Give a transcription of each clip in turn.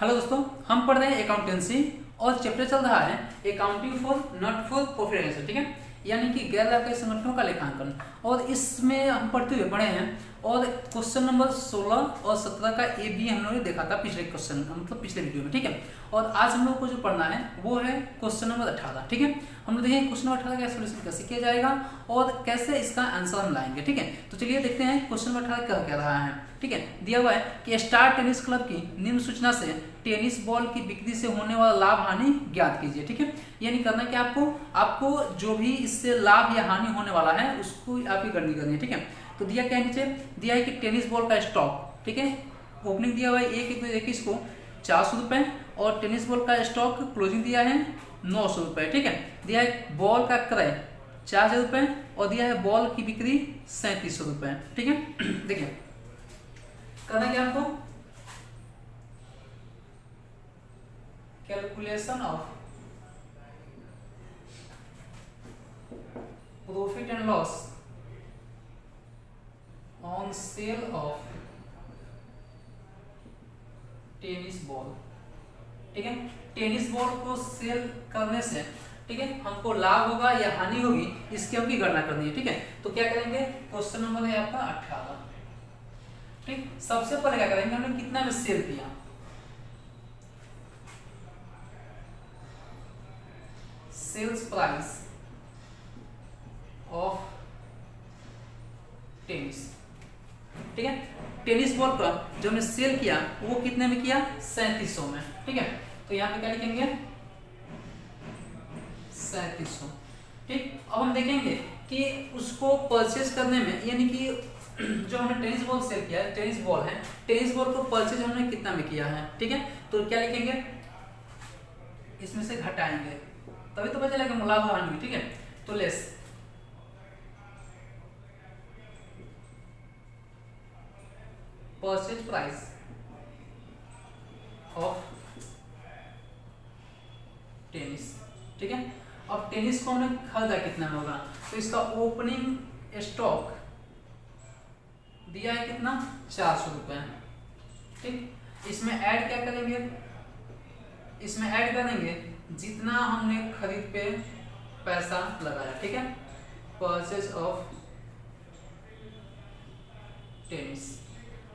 Hello दोस्तों, हम पढ़ रहे हैं अकाउंटेंसी और चैप्टर चल रहा है accounting for not for profit analysis. ठीक है, यानी कि गैर लाभकारी संगठनों का लेखांकन। और इसमें हम पढ़ते हुए पढ़े हैं और क्वेश्चन नंबर 16 और 17 का ए बी हम लोगों ने देखा था पिछले क्वेश्चन मतलब पिछले वीडियो में। ठीक है, और आज हम लोग को जो पढ़ना है वो है क्वेश्चन नंबर 18। ठीक है, हम लोग देखेंगे क्वेश्चन नंबर 18 का सोल्यूशन कैसे किया जाएगा और कैसे इसका आंसर हम लाएंगे। ठीक है, तो चलिए देखते हैं क्वेश्चन नंबर 18 क्या कह रहा है। ठीक है, दिया हुआ है कि स्टार टेनिस क्लब की निम्न सूचना से टेनिस बॉल की बिक्री से होने वाला लाभ हानि ज्ञात कीजिए। ठीक है, यानी करना कि आपको जो भी इससे लाभ या हानि होने वाला है उसको आपकी गणना करनी है। ठीक है, तो दिया क्या है, नीचे दिया है कि टेनिस बॉल का स्टॉक। ठीक है, ओपनिंग दिया हुआ है 1/21 को 400 रुपये और टेनिस बॉल का स्टॉक क्लोजिंग दिया है 900 रुपये। ठीक है, दिया है बॉल का क्रय 4000 रुपये और दिया है बॉल की बिक्री 3700 रुपये। ठीक है, देखिए करना क्या आपको, calculation of profit and loss on sale of tennis ball. ठीक है, टेनिस बॉल को सेल करने से ठीक है हमको लाभ होगा या हानि होगी इसकी हमकी गणना करनी है। ठीक है, तो क्या करेंगे, क्वेश्चन नंबर है आपका 18। ठीक, सबसे पहले क्या करेंगे, हमने कितना में सेल किया, सेल्स प्राइस ऑफ टेनिस। ठीक है, टेनिस बॉल का जो हमने सेल किया वो कितने में किया, 3700 में। ठीक है, तो यहाँ पे क्या लिखेंगे, 3700। ठीक, अब हम देखेंगे कि उसको परचेज करने में यानी कि जो हमने टेनिस बॉल सेल किया है, टेनिस बॉल है, टेनिस बॉल को परचेज हमने कितना में किया है। ठीक है, तो क्या लिखेंगे, इसमें से घटाएंगे तभी तो पता चलेगा लाभ हानि। ठीक है, तो less purchase price of tennis. ठीक है, अब टेनिस को हमने खरीदा कितना में होगा, तो इसका ओपनिंग स्टॉक दिया है कितना, 400 रुपये। ठीक, इसमें ऐड क्या करेंगे, इसमें ऐड करेंगे जितना हमने खरीद पे पैसा लगाया। ठीक है, परचेज ऑफ टेनिस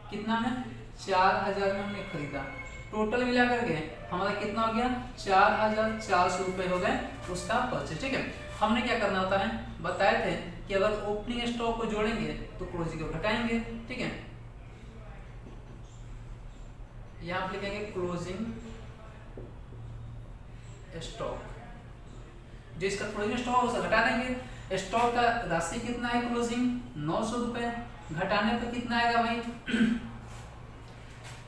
कितना में, 4000 में हमने खरीदा, टोटल मिला करके हमारा कितना हो गया, 4400 रुपये हो गए उसका परचेज। ठीक है, हमने क्या करना होता है, बताए थे कि अगर ओपनिंग स्टॉक को जोड़ेंगे तो क्लोजिंग को घटाएंगे। ठीक है, यहां पे लिखेंगे क्लोजिंग स्टॉक, जिसका क्लोजिंग स्टॉक उसे घटा देंगे। स्टॉक का राशि कितना है क्लोजिंग, 900 रुपये, घटाने पर कितना आएगा भाई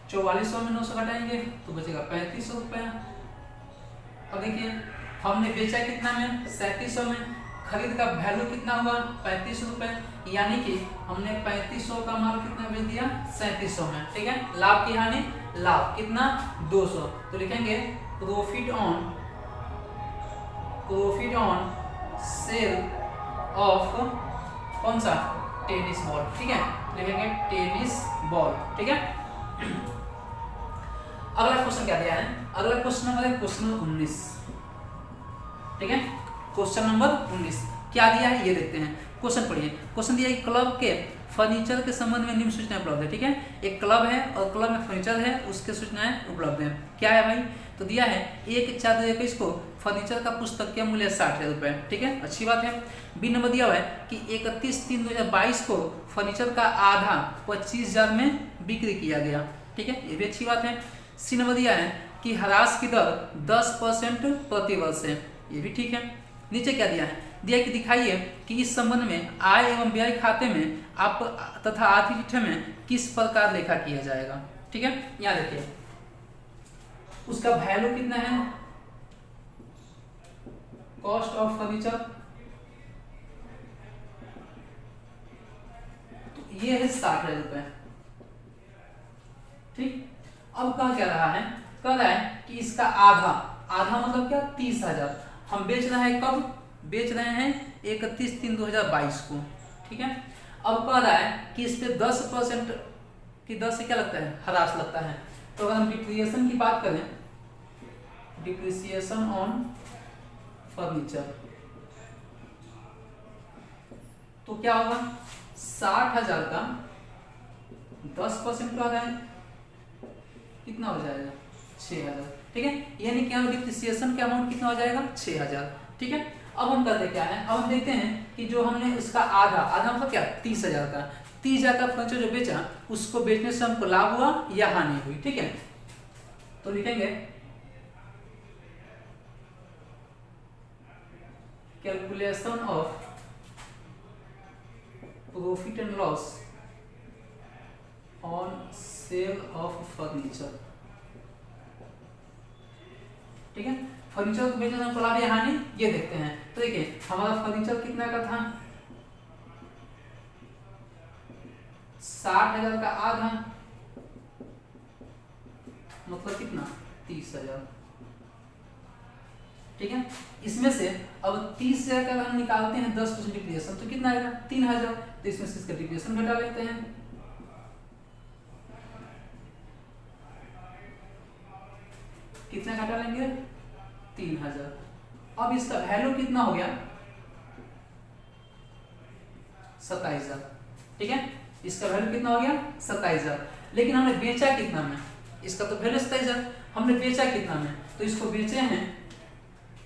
4400 में 900 घटाएंगे तो बचेगा 3500 रुपये। अब देखिए हमने बेचा कितना में, 3700 में, खरीद का वैल्यू कितना हुआ 3500 रुपये, यानी कि हमने 3500 का माल कितना बेच दिया, 3700 में। ठीक है, लाभ की हानि, लाभ कितना 200, तो लिखेंगे प्रॉफिट ऑन सेल ऑफ कौन सा, टेनिस बॉल। ठीक है, लिखेंगे टेनिस बॉल। ठीक है, अगला क्वेश्चन क्या दिया है, अगला क्वेश्चन नंबर है क्वेश्चन नंबर 19। ठीक है, क्वेश्चन नंबर 19 क्या दिया है ये देखते हैं। क्वेश्चन पढ़िए, क्वेश्चन दिया है क्लब के फर्नीचर के संबंध में निम्न सूचनाएं उपलब्ध है। ठीक है, एक क्लब है और क्लब में फर्नीचर है, उसके सूचनाएं उपलब्ध है। क्या है भाई, तो दिया है 1/4/2021 को फर्नीचर का पुस्तकीय मूल्य 60,000 रुपये। ठीक है, अच्छी बात है। बी नंबर दिया हुआ है कि 31/3/2022 को फर्नीचर का आधा 25,000 में बिक्री किया गया। ठीक है, ये भी अच्छी बात है। सी नंबर दिया है कि ह्रास की दर 10% प्रति वर्ष है, ये भी ठीक है। नीचे क्या दिया है, दिया कि दिखाइए कि इस संबंध में आय एवं व्यय खाते में आप तथा आर्थिक चिट्ठे में किस प्रकार लेखा किया जाएगा। ठीक है, यहाँ देखिए उसका वैल्यू कितना है, कॉस्ट ऑफ फर्नीचर, तो ये है 60,000 रुपये। ठीक, अब कहा क्या रहा है, कह रहा है कि इसका आधा, आधा मतलब क्या, 30,000 हम बेच रहे हैं, कब बेच रहे हैं 31/3/2022 को। ठीक है, अब कह रहा है कि इस पे 10% की दर से क्या लगता है, ह्रास लगता है, तो अगर हम डिप्रिसिएशन की बात करें, डिप्रिसिएशन ऑन फर्नीचर, तो क्या होगा, 60,000 का 10% का है कितना हो जाएगा, 6,000। ठीक है, यानी क्या डिप्रिसिएशन का अमाउंट कितना हो जाएगा, 6,000। ठीक है, अब हम करते क्या है, अब हम देखते हैं कि जो हमने उसका आधा आधा मतलब क्या 30,000 का 30,000 का फर्नीचर जो बेचा, उसको बेचने से हमको लाभ हुआ या हानि हुई। ठीक है, तो लिखेंगे calculation of profit and loss on sale of furniture. ठीक है, फर्नीचर को बेचने से लाभ या हानि ये देखते हैं। तो देखिए हमारा फर्नीचर कितना का था, 60,000 का आधा मतलब कितना, 30,000। ठीक है, इसमें से अब 30,000 का हम निकालते हैं 10% डिप्रिसिएशन तो कितना आएगा, 3,000। तो इसमें से इसका डिप्रिसिएशन घटा लेते हैं, कितना घटा लेंगे, 3,000। अब इसका वैल्यू कितना हो गया, 27,000। ठीक है, इसका वैल्यू कितना हो गया, 27,000। लेकिन हमने बेचा कितना में, इसका तो वैल्यू 27,000, हमने बेचा कितना में, तो इसको बेचे हैं,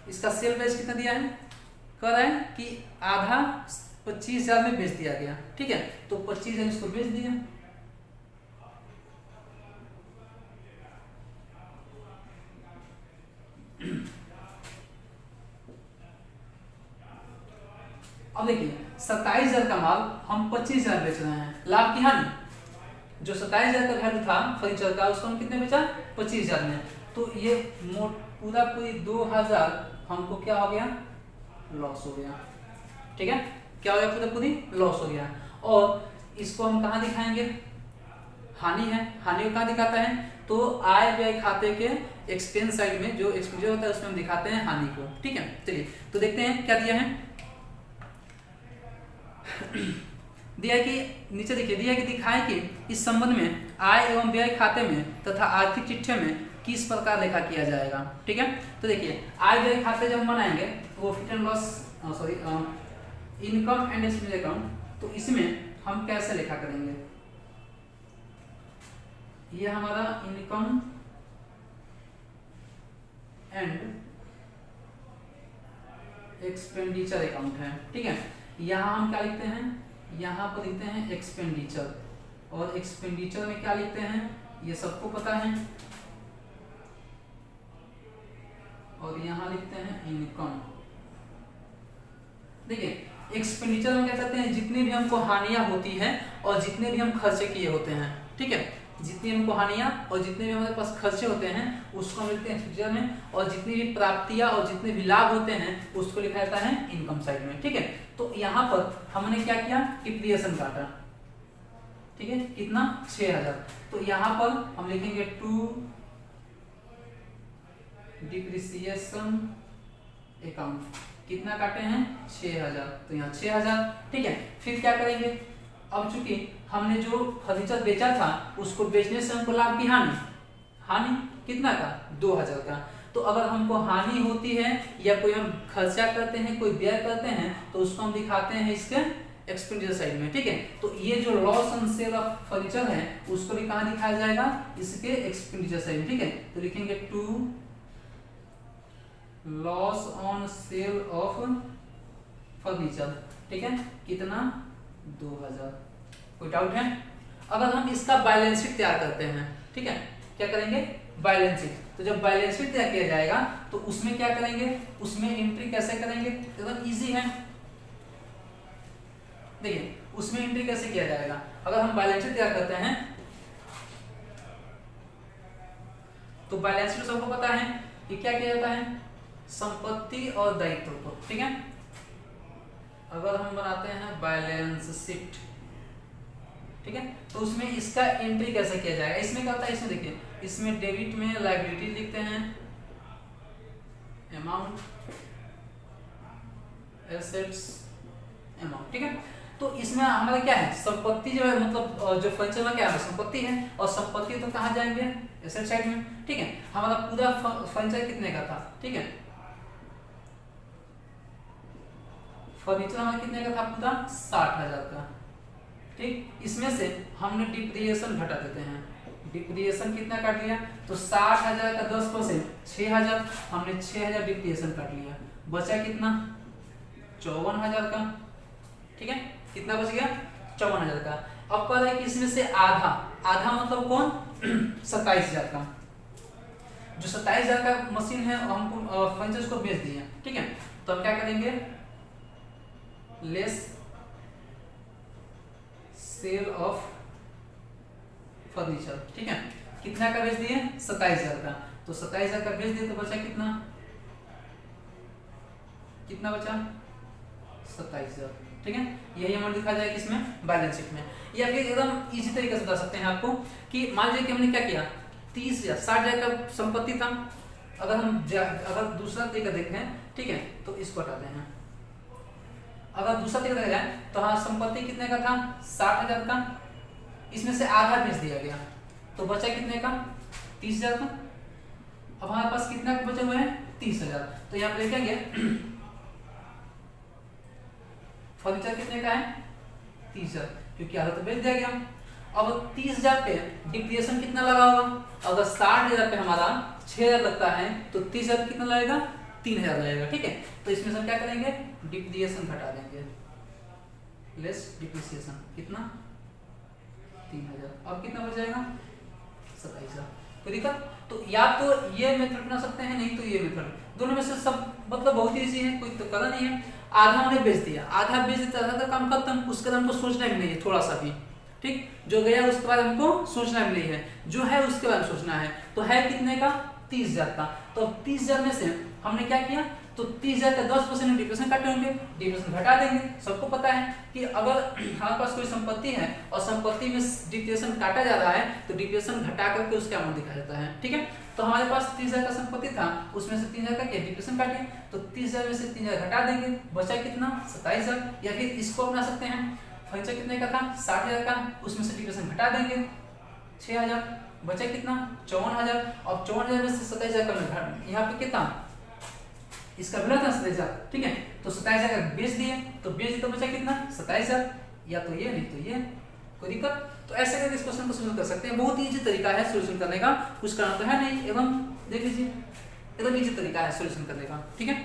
इसका सेल प्राइस कितना दिया है, कह रहा है कि आधा 25,000 में बेच दिया गया। ठीक है, तो 25,000 इसको बेच दिया, अब देखिए 27,000 का माल हम 25,000 बेच रहे हैं, लाभ की हानि, जो 27,000 का वैल्यू था फर्नीचर का उसको हम कितने बेचा, 25,000 में। तो ये पूरी 2,000 हमको क्या हो गया, लॉस हो गया। ठीक है, क्या हो गया, पूरी लॉस हो गया। और इसको हम कहाँ दिखाएंगे, हानि है, हानि को कहाँ दिखाता है, तो आय व्यय खाते के एक्सपेंस साइड में जो एक्सपेंडिचर होता है उसमें हम दिखाते हैं हानि को। ठीक है, चलिए तो देखते हैं क्या दिया है। दिया कि नीचे देखिए, दिया कि दिखाएं कि इस संबंध में आय एवं व्यय खाते में तथा आर्थिक चिट्ठे में किस प्रकार लेखा किया जाएगा। ठीक है, तो देखिए आय व्यय खाते जब हम बनाएंगे profit and loss income and expense account, तो इसमें हम कैसे लेखा करेंगे, ये हमारा इनकम एंड एक्सपेंडिचर अकाउंट है। ठीक है, यहाँ हम क्या लिखते हैं, यहाँ पर लिखते हैं एक्सपेंडिचर, और एक्सपेंडिचर में क्या लिखते हैं ये सबको पता है, और यहाँ लिखते हैं इनकम। देखिए एक्सपेंडिचर में क्या करते हैं, जितनी भी हमको हानियां होती हैं और जितने भी हम खर्चे किए होते हैं, ठीक है, जितनी हमको हानियां और जितने भी हमारे पास खर्चे होते हैं उसको हम लिखते हैं एक्सपेंडिचर में, और जितनी भी प्राप्तियां और जितने भी लाभ होते हैं उसको लिखा जाता है इनकम साइड में। ठीक है, तो यहाँ पर हमने क्या किया, डिप्रिसिएशन काटा। ठीक है, कितना, 6,000। तो यहाँ पर हम लिखेंगे टू डिप्रिसिएशन अकाउंट, कितना काटे हैं, 6,000। तो यहाँ 6,000। ठीक है, फिर क्या करेंगे, अब चूंकि हमने जो फर्नीचर बेचा था उसको बेचने से हमको लाभ की हानि, हानि कितना का, 2,000 का। तो अगर हमको हानि होती है या कोई हम खर्चा करते हैं, कोई व्यय करते हैं, तो उसको हम दिखाते हैं इसके एक्सपेंडिचर साइड में। ठीक है, तो ये जो loss on sale of furniture है उसको भी कहाँ दिखाया जाएगा, इसके एक्सपेंडिचर साइड में। ठीक है, तो लिखेंगे to loss on sale of furniture. ठीक है, कितना, 2,000। कोई डाउट है? अगर हम इसका बैलेंस शीट तैयार करते हैं, ठीक है, क्या करेंगे, बैलेंस शीट। तो जब बैलेंस शीट तैयार किया जाएगा तो उसमें क्या करेंगे, उसमें एंट्री कैसे करेंगे, एकदम इजी है। देखिए उसमें एंट्री कैसे किया जाएगा, अगर हम बैलेंस शीट तैयार करते हैं तो बैलेंस शीट सबको पता है कि क्या किया जाता है, संपत्ति और दायित्व को। ठीक है, अगर हम बनाते हैं बैलेंस शीट, ठीक है, तो उसमें इसका एंट्री कैसे किया जाएगा, इसमें क्या होता है, इसमें देखिए, इसमें डेबिट में लायबिलिटी लिखते हैं, अमाउंट, एसेट्स, अमाउंट। ठीक है, तो इसमें हमारा क्या है, संपत्ति जो है मतलब जो फर्नीचर में क्या है संपत्ति है, और संपत्ति तो कहाँ जाएंगे, एसेट साइड में। ठीक है, हमारा पूरा फर्नीचर कितने का था, ठीक है, फर्नीचर हमारा कितने का था पूरा 60,000 का। ठीक, इसमें से हमने डिप्रिसिएशन घटा देते हैं, डिप्रिसिएशन कितना काट लिया, तो 60,000 का 10% 6,000, हमने 6,000 डिप्रिसिएशन काट लिया, बचा कितना 54,000 का। ठीक है, कितना बच गया 54,000 का। अब कह रहा है कि इसमें से आधा, आधा मतलब कौन 27,000 का, जो 27,000 का मशीन है हमको फर्नीचर को बेच दिया। ठीक है, तो हम क्या करेंगे, लेस सेल ऑफ फर्नीचर। ठीक है, कितना का बेच दिए 27,000 का, तो 27,000 का बेच दिए तो बचा कितना, कितना बचा 27,000। ठीक है, यही अमाउंट दिखा जाएगा इसमें बैलेंस शीट में। या फिर एकदम इजी तरीके से बता सकते हैं आपको कि मान लीजिए कि हमने क्या किया 30,000 60,000 का संपत्ति था, अगर दूसरा तरीका देखें, ठीक है, तो इसको हटाते हैं। अगर दूसरा तरीका देखा जाए तो हाँ संपत्ति कितने का था 60,000 का, इसमें से आधा बेच दिया गया तो बचा कितने का 30,000 का। अब हमारे पास कितना बचे हुए हैं 30,000, तो यहाँ पे लिखेंगे फर्नीचर कितने का है 30,000, क्योंकि आधा तो बेच दिया गया। अब 30,000 पे डिप्रिसिएशन कितना लगा होगा, अगर 60,000 पे हमारा 6,000 लगता है तो 30,000 कितना लगेगा 3,000 लगेगा। ठीक है, तो इसमें से हम क्या करेंगे डिप्रिसिएशन घटा देंगे, लेस डिप्रिसिएशन कितना 3,000। अब कितना बच जाएगा 27,000। कोई दिक्कत, तो या तो ये मेथड बना सकते हैं, नहीं तो ये मेथड, दोनों में से सब मतलब बहुत ईजी है, कोई तो कला नहीं है। आधा उन्हें बेच दिया, आधा बेच देता था काम खत्म, उसके बाद हमको सोचना भी नहीं है थोड़ा सा भी। ठीक, जो गया उसके बाद हमको सोचना भी नहीं है, जो है उसके बाद सोचना है। तो है कितने का 30,000 का, तो 30,000 में से हमने क्या किया, तो 30,000 का 10% डिप्रिसिएशन काटे होंगे, डिप्रिसिएशन घटा देंगे। सबको पता है कि अगर हमारे पास कोई संपत्ति है और संपत्ति में डिप्रिसिएशन काटा जा रहा है तो डिप्रिसिएशन घटा करके उसका अमाउंट दिखाया जाता है। ठीक है, तो हमारे पास 30,000 का संपत्ति था, उसमें से 3,000 का डिप्रिसिएशन काटे, तो 30,000 में से 3,000 घटा देंगे, बचा कितना 27,000। या फिर इसको अपना सकते हैं, फर्नीचर कितने का था 60,000 का, उसमें से डिप्रिसिएशन घटा देंगे 6,000, बचा कितना 54,000। अब 54,000 में से 27,000 का यहाँ पे कितना इसका मिला था 27,000। ठीक है, तो 27,000 का बेच दिए, तो बेच दिए तो बचा कितना 27,000, या तो ये नहीं तो ये। कोई दिक्कत, तो ऐसे करके इस क्वेश्चन को सोल्व कर सकते हैं। बहुत ईजी तरीका है सॉल्यूशन करने का, कुछ करना तो है नहीं, एवं देख लीजिए एकदम ईजी तरीका है सॉल्यूशन करने का। ठीक है।